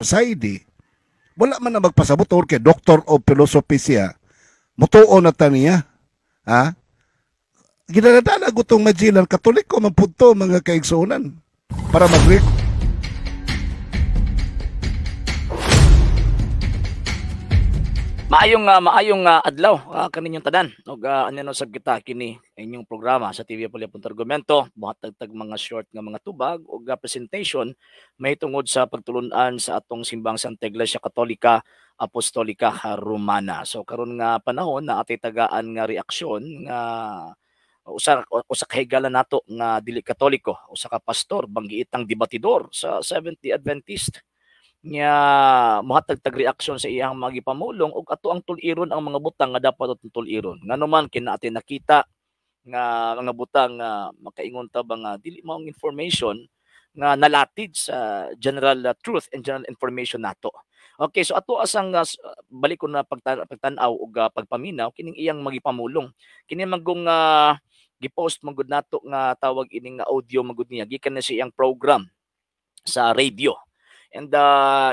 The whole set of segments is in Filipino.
Saidi, wala man na magpasabot or kay Doctor of Philosophy siya, mutuo na ta niya. Ha? Ginadala gutong Magellan, Katoliko mapunto mga kaigsunan para mag-record. Maayong adlaw kaninyong tanan og ano sab kita kini inyong programa sa TV Puliapong Argumento buhat tag mga short nga mga tubag og presentation may tungod sa pagtulunan sa atong simbang Santa Iglesia Katolika Apostolika Romana. So karon nga panahon na atay tagaan nga reaksyon nga usa ka higala nato nga dili Katoliko, usa ka pastor banggiitang debatidor sa Seventh-day Adventist nya mohatag tag reaksyon sa iyang mga gipamulong ug ato ang tuliron ang mga butang nga dapat atong tuliron. Nganuman kina atin nakita nga mga butang nga makaingon ta ba nga dili maong information nga nalatid sa general truth and general information nato. Okay, so ato asang balik ko na pagtan-aw ug pagpaminaw kining iyang magipamulong. Kini magong gipost magud nato nga tawag ining audio magud niya gikan na sa iyang program sa radio. And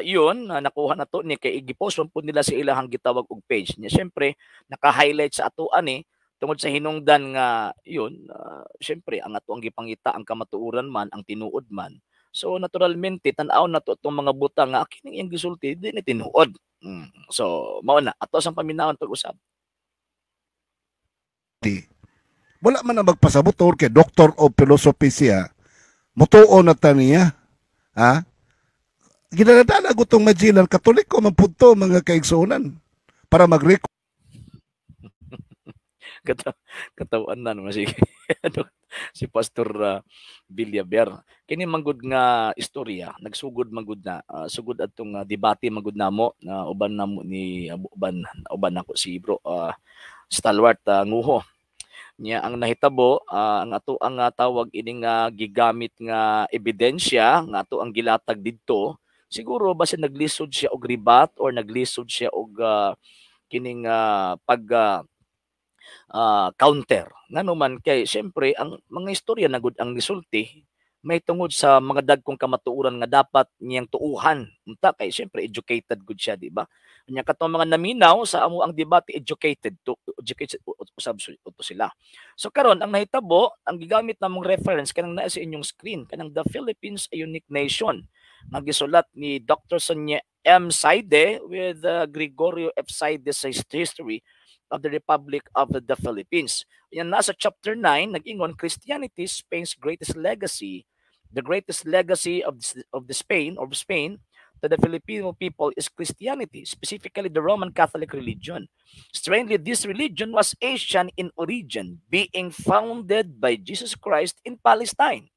yun, nakuha na to ni kay gipost po nila sa ilahang gitawag og page niya. Syempre, naka-highlight sa atoan tungod sa hinungdan nga yun, syempre ang ato ang gipangita ang kamatuoran man, ang tinuod man. So naturalmente tan-aw na to itong mga butang nga kining iyang gisulti di ni tinuod. So mao na ato sang paminawon pag-usab. Wala man na magpasabot or kay Doctor of Philosophy siya, mutuo na ta niya. Ha? Ginadala gutong Magellan, Katoliko mapunto mga kaigsunan para mag-record. Katawan na naman si Pastor Villaber. Kini manggod nga istorya, nagsugod manggod na sugod atong debate manggod namo na uban namo ni uban nako si Bro Stalwart Nguho. Nya ang nahitabo ang ato ang tawag ining gigamit nga ebidensya nga ato ang gilatag didto. Siguro basta naglisod siya og ribat or naglisod siya og kining pag counter. Nganuman kay syempre ang mga istorya na gud ang gisulti may tungod sa mga dagkong kamatuoran nga dapat niyang tuuhan. Unta kay syempre educated gud siya, di ba? Nya katong mga naminaw sa amo ang debate educated usab sila. So karon ang nahitabo, ang gigamit namong reference kanang naa sa inyong screen kanang The Philippines a Unique Nation nga gisulat ni Dr. Sonia M. Saide with Gregorio F. Saide sa History of the Republic of the Philippines. Yan nasa chapter 9 nag-ingon Christianity Spain's greatest legacy. The greatest legacy of Spain to the Filipino people is Christianity, specifically the Roman Catholic religion. Strangely, this religion was Asian in origin, being founded by Jesus Christ in Palestine.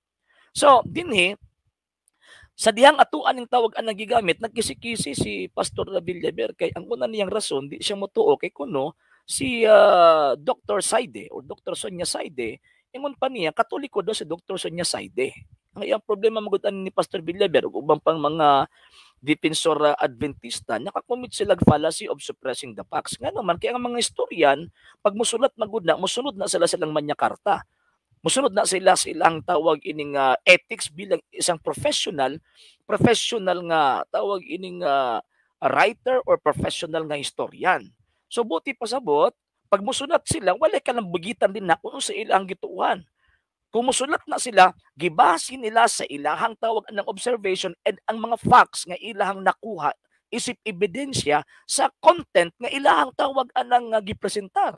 So, dinhi sa dihang atuan ng tawag ang nagigamit, nagkisi-kisi si Pastor Villaber kay ang una niyang rason, di siya motuo kay kuno si Dr. Saide o Dr. Sonia Saide, ingon pa niya, Katoliko daw si Dr. Sonia Saide. Ang iyang problema magutan ni Pastor Villaber ug ubang pang mga defensor Adventista, nakakommit sila fallacy of suppressing the facts. Nga naman, kaya ang mga historian, pag musulat magud na, musunod na sila silang Magna Carta. Musunod na sila silang tawag ining ethics bilang isang professional nga tawag ining writer or professional nga historian. So buti pasabot, pag musulat sila, wala ka lang bugitan din na kung sa ilang gituuhan. Kung musulat na sila, gibasi nila sa ilahang tawag ng observation and ang mga facts nga ilahang nakuha isip ebidensya sa content nga ilahang tawag anang gipresentar.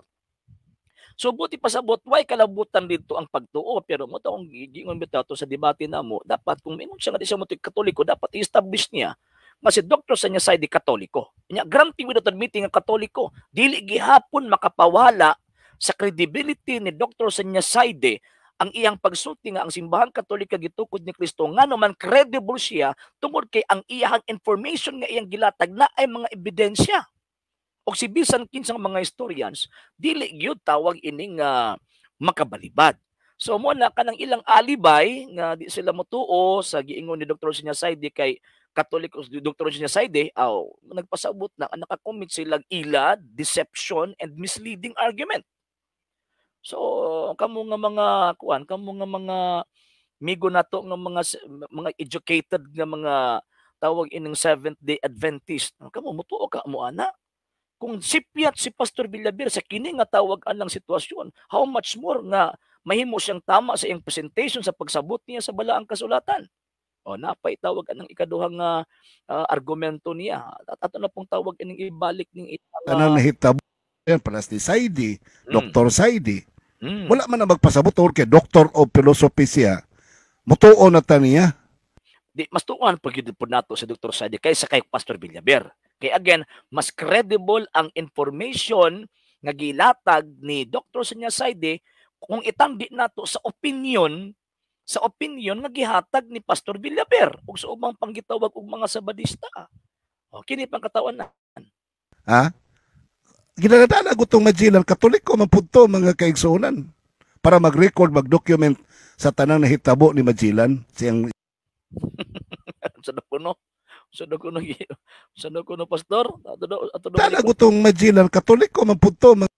So buti pasabot, why kalabutan dito ang pagtuo, pero mo taong gigingon bitaw to sa debate namo, dapat kung mingon siya nga di siya mo Katoliko, dapat i-establish niya nga si Dr. Sonia Saide Katoliko. Nya granting without admitting nga Katoliko, dili gihapon makapawala sa credibility ni Dr. Sonia Saide ang iyang pagsulti nga ang simbahang Katolika gitukod ni Kristo ngano man credible siya tungod kay ang iyang information nga iyang gilatag na ay mga ebidensya. O si bisan kinsang mga historians, dili gyud tawag ining makabalibad. So mo na kanang ilang alibay nga di sila motuo sa giingon ni Dr. Sonia Saide kay Katoliko Dr. Sonia Saide, nagpasabot na nakakommit sila ila, deception and misleading argument. So kamo nga mga kamo nga mga migo nato nga mga educated nga mga tawag ining Seventh-day Adventist. Kamo mutuo ka mo ana. Kung sipyat si Pastor Villaver sa kini nga tawag anang sitwasyon, how much more nga mahimo siyang tama sa iyang presentation sa pagsabot niya sa balaang kasulatan. O napay tawag anang ikaduhang argumento niya. At ato na pong tawag ining ibalik ning Tanang nahitabo yan, palas ni Saidi, Mm. Dr. Saidi. Mm. Wala man na magpasabot or kay Doctor of Philosophy siya. Mutuo na ta niya. Di mas tuon pag yun po nato sa Dr. Sadi kaysa kay Pastor Villaver. Kaya again, mas credible ang information nga gilatag ni Dr. Sonia Saide kung itangdi nato sa opinion nga gihatag ni Pastor Villaver ug sa ubang panggitawag og mga sabadista. O kini pang katawan na. Ha? Ginadala ko itong Magellan, Katoliko man punto mga kaigsunan para mag-record, mag-document sa tanang nahitabo ni Magellan. Siyang Sa kuno. Sa kuno pastor. dala ko itong Magellan, Katoliko man punto mga...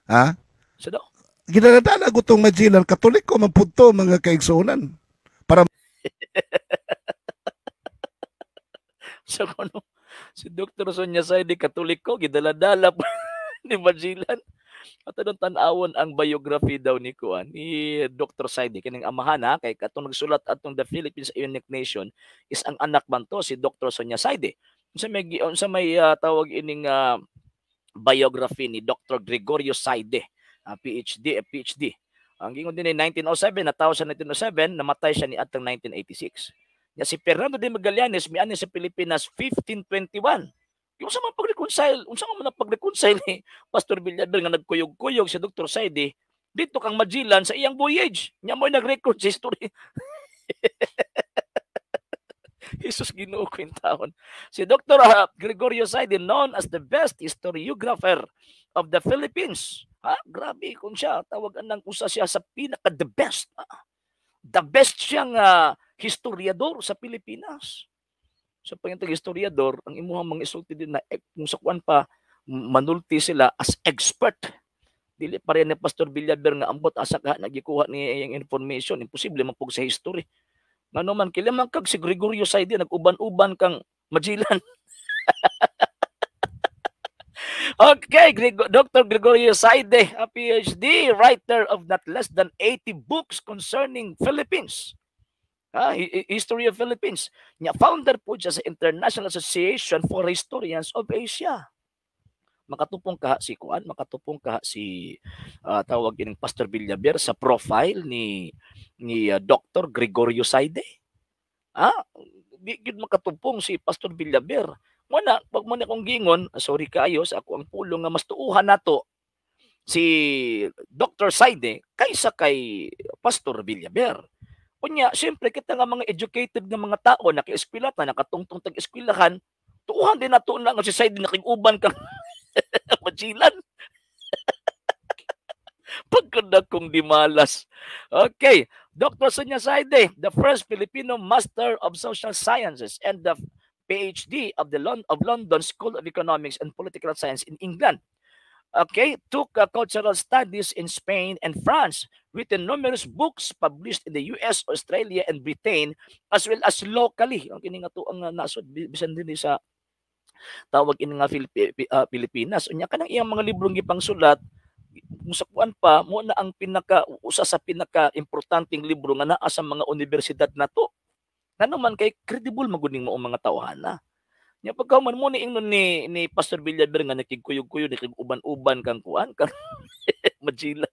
Ha? Sa do. Ginadala ko itong Magellan, Katoliko man punto mga kaigsunan para Sa kuno. Si Dr. Sonia Saidi Katoliko gidala-dala pa ni Magellan. At anong tanawon ang biography daw ni Kuan ni Dr. Saidi kining amahan ha kay katong nagsulat atong The Philippines a Unique Nation is ang anak man to si Dr. Sonia Saidi. Unsa may tawag ining biography ni Dr. Gregorio Saide, PhD. Ang gingon din ay 1907, natawo sa 1907, namatay siya ni atong 1986. Ya si Fernando de Magallanes miani sa Pilipinas 1521. Yung sa mga pag-reconcile, unsa man pag-reconcile ni Pastor Villaver nga nagkuyog-kuyog si Dr. Saide dito kang Magellan sa iyang voyage. Nya mo nag-record sa history. Jesus Ginoo ko yung taon. Si Dr. Gregorio Saide known as the best historiographer of the Philippines. Ha? Grabe kung siya. Tawagan ng usa siya sa pinaka-the best. The best siyang historiador sa Pilipinas. Sa pangitag historiador, ang imuhang mga isulti din na kung sa kuan pa, manulti sila as expert. Dili pa rin ni Pastor Villaver nga ambot asa ka nagikuha niya yung information. Imposible mapug sa history. Nga naman, kailangan kag si Gregorio Saide, nag-uban-uban kang Magellan. Okay, Dr. Gregorio Saide, a PhD, writer of not less than 80 books concerning Philippines. History of Philippines. Nya founder po siya sa International Association for Historians of Asia. Makatupong kaha si Kuan, makatupong kaha si tawag ining Pastor Villaver sa profile ni Dr. Gregorio Saide. Di gid makatupong si Pastor Villaver. Muna, pag muna kong gingon, sorry kayo sa ako ang pulong nga mas tuuhan nato si Dr. Saide kaysa kay Pastor Villaver. Kunya, siyempre, kita nga mga educated nga mga tao, naki-eskwilatan, nakatungtong tag-eskwelahan, tuuhan din na tuon lang si Saide nakiguban kang Magellan. Pagkanda kong dimalas. Okay, Dr. Sonia Saide, the first Filipino Master of Social Sciences and the PhD of London School of Economics and Political Science in England. Okay, took cultural studies in Spain and France, written numerous books published in the US, Australia, and Britain, as well as locally. Ang kini nga to ang nasod bisan din sa tawag ini nga Pilipinas. Unya kanang iyang mga librong gipangsulat musakuan pa mo na ang usa sa pinaka-importanteng libro nga naa sa mga universidad nato. Nga naman kay credible maguning mo mga tawhana. Nya pagkaman mo ni ingnon ni Pastor Villaver nga nakigkuyog-kuyog nakiguban-uban kang kuan kang Magellan.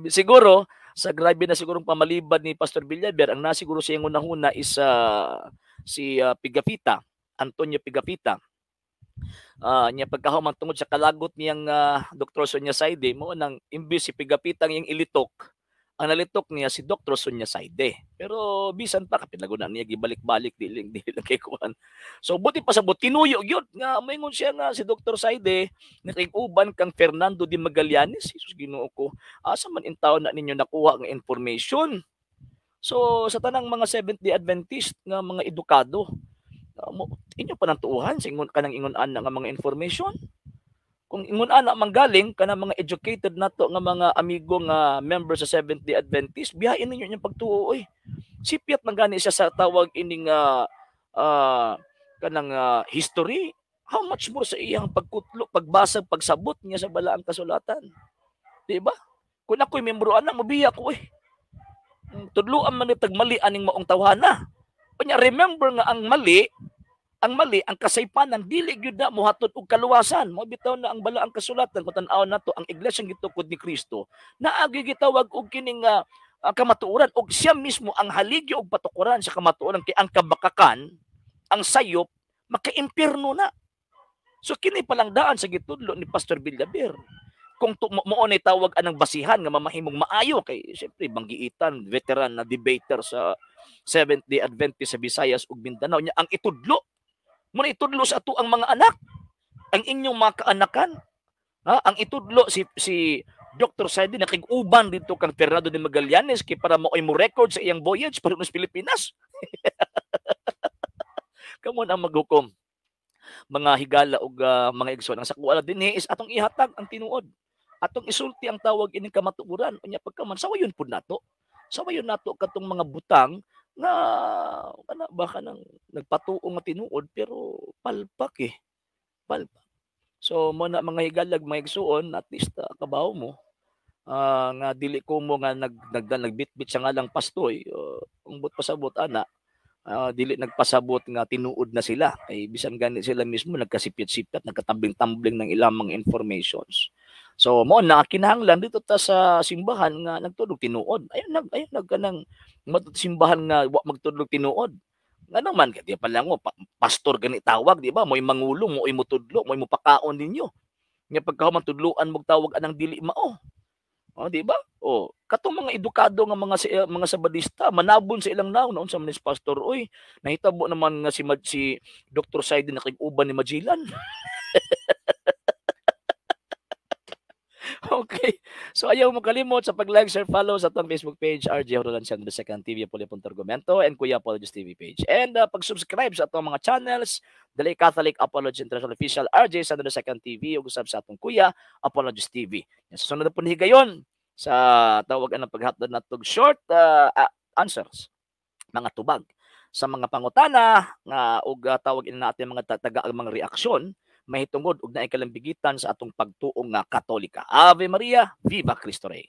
Siguro sa grabe na sigurong pamalibad ni Pastor Villaver ang nasiguro siya ng unahuna is si Pigafita, Antonio Pigafita. Nya pagkahuman tungod sa kalagot niyang Dr. Sonia Saide mo nang imbis si Pigafita ang ilitok. Ang nalitok niya si Dr. Sonia Saide. Pero bisan pa kapinagunan niya gibalik-balik dili lang kay kuan. So buti pa sa tinuyo gyud nga moingon siya nga si Dr. Saide nakig-uban kang Fernando de Magallanes. Jesus Ginoo ko. Asa man in taon na ninyo nakuha nga information? So sa tanang mga Seventh-day Adventist nga mga edukado, inyo pa nang tuuhan sa ingon kanang ingon-an nga mga information. Kung ingon ana manggaling kana mga educated nato nga mga amigo nga members sa Seventh-day Adventist, biyahin ninyo yung pagtuo oy. Sipyat man gani siya sa tawag ining ah, kanang history, how much more sa iyang pagkutlo, pagbasa, pagsabot niya sa balaang kasulatan. Di ba? Kung ako'y membro ana, mabiya ko eh. Tudluan man itag mali aning maong tawhana. Kanya remember nga ang kasaypanan dili gyud na mohatod og kaluwasan. Mo bitaw na ang balaang kasulatan kung tan-aw nato ang iglesyang gitukod ni Kristo naagi gitawag og kining kamatuoran og siya mismo ang haligyo og patukuran sa kamatuoran kay ang kabakakan, ang sayop makaimpierno na. So kini palang daan sa gitudlo ni Pastor Villaber. Kung mo ni tawag anang basihan nga mamahimong maayo kay syempre banggiitan veteran na debater sa Seventh-day Adventist sa Visayas ug Mindanao niya ang itudlo mo na itudlo sa ato ang mga anak, ang inyong mga kaanakan, ang itudlo si Dr. Saidi na kig-uban dito kang Fernando de Magallanes kay para mo ay mo record sa iyang voyage para sa Pilipinas. Kamon ang maghukom mga higala ug mga igsoon ang sakuala dinhi is atong ihatag ang tinuod, atong isulti ang tawag ining kamatuoran unya pagkaman sawayon pud nato, sawayon nato katong mga butang nga baka nang nagpatuo nga tinuod pero palpak palpak. So mo na mga higalag mga igsuon at least kabaw mo nga dili ko mo nga nagbitbit sa ngalang pastoy umbot pasabot ana dili nagpasabot nga tinuod na sila ay bisan gani sila mismo nagkasipyat-sipyat nagkatambling-tambling ng ilang mga informations. So mo na kinahanglan dito ta sa simbahan nga nagtudlog tinuod. Ayun nagkanang simbahan nga wa magtudlog tinuod. Nga naman kay pa lang pastor gani tawag di ba? Mo'y mangulong, mo'y mutudlo, mo'y mupakaon ninyo. Nya pagkahuman tudloan mo tawag anang dili mao. Di ba? Katong mga edukado nga mga sabadista manabon sa ilang naon sa manis pastor oy. Nahitabo naman nga si Dr. Saidi na kig-uban ni Magellan. Okay. So ayaw mo kalimot sa pag-like, share, follow sa atong Facebook page, RJ Roland Sandro Second TV, Apollo.Argumento, and Kuya Apologist TV page. And pag-subscribe sa atong mga channels, Dali Catholic Apologist International Official, RJ Sandro Second TV, ug usab sa atong Kuya Apologist TV. Sa sunod na po higayon, sa tawagan ng paghatod natog short answers, mga tubag sa mga pangutana nga ug tawag ina natin mga mga reaksyon mahitungod og naay kalambigitan sa atong pagtuong nga Katolika. Ave Maria, Viva Cristo Rey.